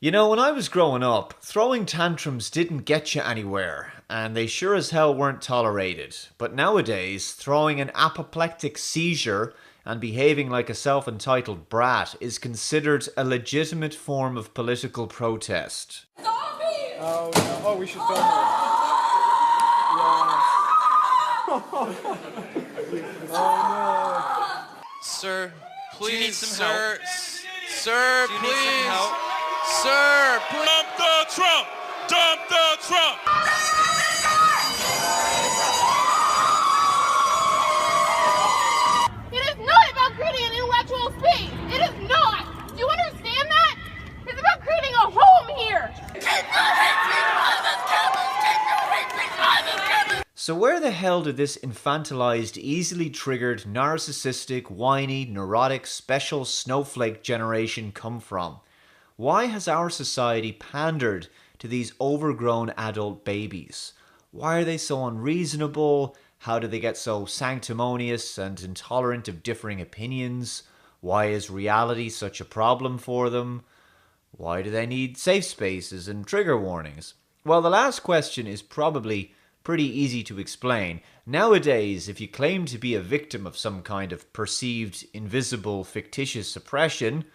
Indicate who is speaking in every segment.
Speaker 1: You know, when I was growing up, throwing tantrums didn't get you anywhere, and they sure as hell weren't tolerated. But nowadays, throwing an apoplectic seizure and behaving like a self-entitled brat is considered a legitimate form of political protest.
Speaker 2: Oh no. Oh, we should film it. Yeah. Oh no.
Speaker 3: Sir, please,
Speaker 4: need some
Speaker 3: sir.
Speaker 4: help?
Speaker 3: Sir,
Speaker 4: Do you need
Speaker 3: please.
Speaker 4: some help?
Speaker 3: Sir, please.
Speaker 5: Dump the Trump! Dump the Trump!
Speaker 6: It is not about creating an intellectual space. It is not. Do you understand that? It's about creating a home here.
Speaker 1: So where the hell did this infantilized, easily triggered, narcissistic, whiny, neurotic, special snowflake generation come from? Why has our society pandered to these overgrown adult babies? Why are they so unreasonable? How do they get so sanctimonious and intolerant of differing opinions? Why is reality such a problem for them? Why do they need safe spaces and trigger warnings? Well, the last question is probably pretty easy to explain. Nowadays, if you claim to be a victim of some kind of perceived, invisible, fictitious oppression,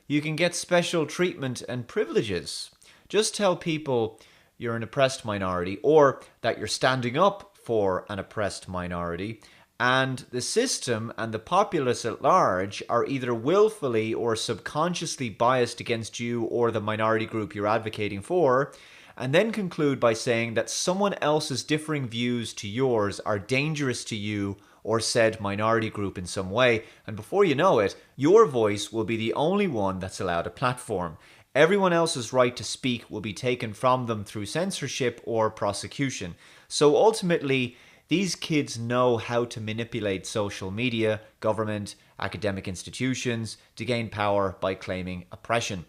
Speaker 1: you can get special treatment and privileges. Just tell people you're an oppressed minority or that you're standing up for an oppressed minority, and the system and the populace at large are either willfully or subconsciously biased against you or the minority group you're advocating for, and then conclude by saying that someone else's differing views to yours are dangerous to you or said minority group in some way, and before you know it, your voice will be the only one that's allowed a platform. Everyone else's right to speak will be taken from them through censorship or prosecution. So ultimately, these kids know how to manipulate social media, government, academic institutions to gain power by claiming oppression.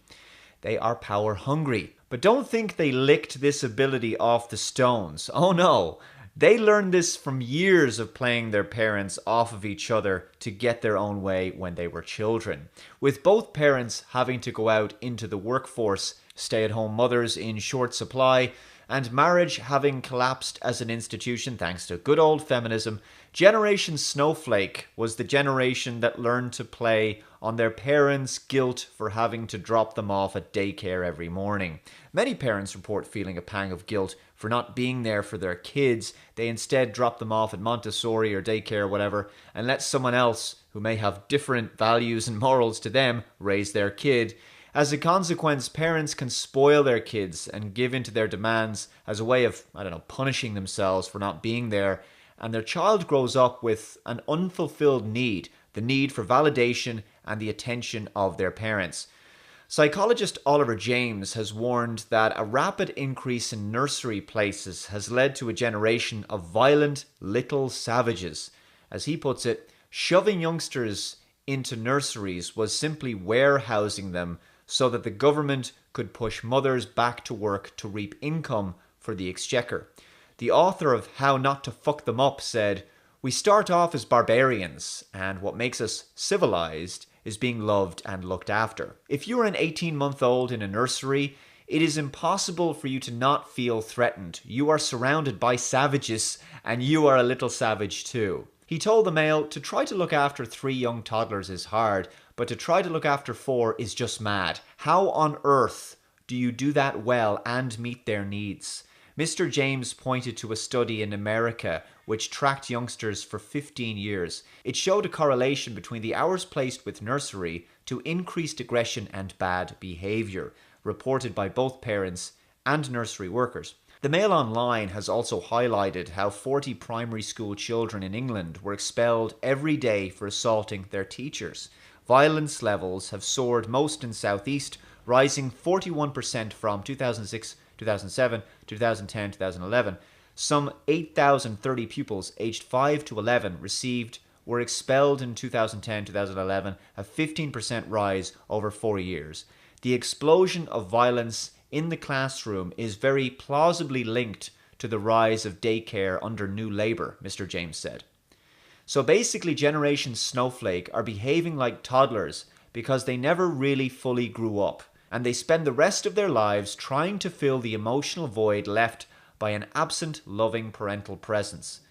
Speaker 1: They are power hungry. But don't think they licked this ability off the stones. Oh no. They learned this from years of playing their parents off of each other to get their own way when they were children. With both parents having to go out into the workforce, stay-at-home mothers in short supply, and marriage having collapsed as an institution thanks to good old feminism, Generation Snowflake was the generation that learned to play on their parents' guilt for having to drop them off at daycare every morning. Many parents report feeling a pang of guilt for not being there for their kids. They instead drop them off at Montessori or daycare or whatever and let someone else who may have different values and morals to them raise their kid. As a consequence, parents can spoil their kids and give in to their demands as a way of, punishing themselves for not being there, and their child grows up with an unfulfilled need, the need for validation and the attention of their parents. Psychologist Oliver James has warned that a rapid increase in nursery places has led to a generation of violent little savages. As he puts it, shoving youngsters into nurseries was simply warehousing them so that the government could push mothers back to work to reap income for the exchequer. The author of How Not to Fuck Them Up said, "We start off as barbarians, and what makes us civilized is being loved and looked after. If you're an 18-month-old in a nursery, it is impossible for you to not feel threatened. You are surrounded by savages, and you are a little savage too." He told the Mail, "To try to look after 3 young toddlers is hard, but to try to look after 4 is just mad. How on earth do you do that well and meet their needs?" Mr. James pointed to a study in America which tracked youngsters for 15 years. It showed a correlation between the hours placed with nursery to increased aggression and bad behaviour, reported by both parents and nursery workers. The Mail Online has also highlighted how 40 primary school children in England were expelled every day for assaulting their teachers. Violence levels have soared most in South East, rising 41% from 2006, 2007, 2010, 2011. Some 8,030 pupils aged 5 to 11 were expelled in 2010, 2011, a 15% rise over 4 years. The explosion of violence in the classroom is very plausibly linked to the rise of daycare under New Labour, Mr. James said. So basically, Generation Snowflake are behaving like toddlers because they never really fully grew up. and they spend the rest of their lives trying to fill the emotional void left by an absent, loving parental presence.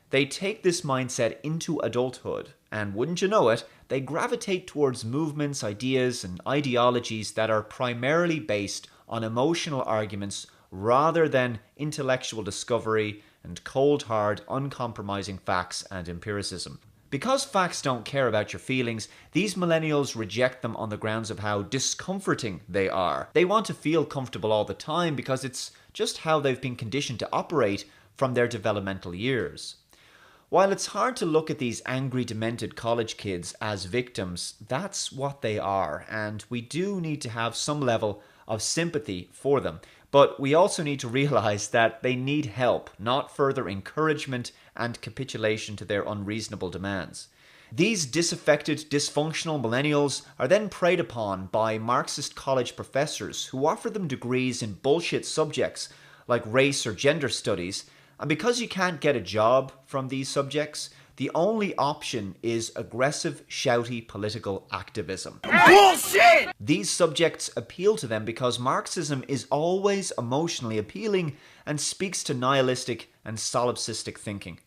Speaker 1: They take this mindset into adulthood, and wouldn't you know it, they gravitate towards movements, ideas, and ideologies that are primarily based on emotional arguments rather than intellectual discovery and cold, hard, uncompromising facts and empiricism. Because facts don't care about your feelings, these millennials reject them on the grounds of how discomforting they are. They want to feel comfortable all the time because it's just how they've been conditioned to operate from their developmental years. While it's hard to look at these angry, demented college kids as victims, that's what they are, and we do need to have some level of sympathy for them. But we also need to realize that they need help, not further encouragement and capitulation to their unreasonable demands. These disaffected, dysfunctional millennials are then preyed upon by Marxist college professors who offer them degrees in bullshit subjects like race or gender studies, and because you can't get a job from these subjects, the only option is aggressive, shouty political activism. Bullshit! These subjects appeal to them because Marxism is always emotionally appealing and speaks to nihilistic and solipsistic thinking.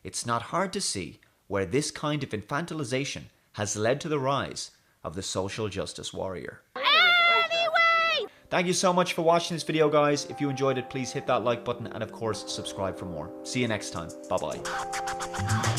Speaker 1: It's not hard to see where this kind of infantilization has led to the rise of the social justice warrior.
Speaker 6: Anyway!
Speaker 1: Thank you so much for watching this video, guys. If you enjoyed it, please hit that like button and of course subscribe for more. See you next time. Bye bye.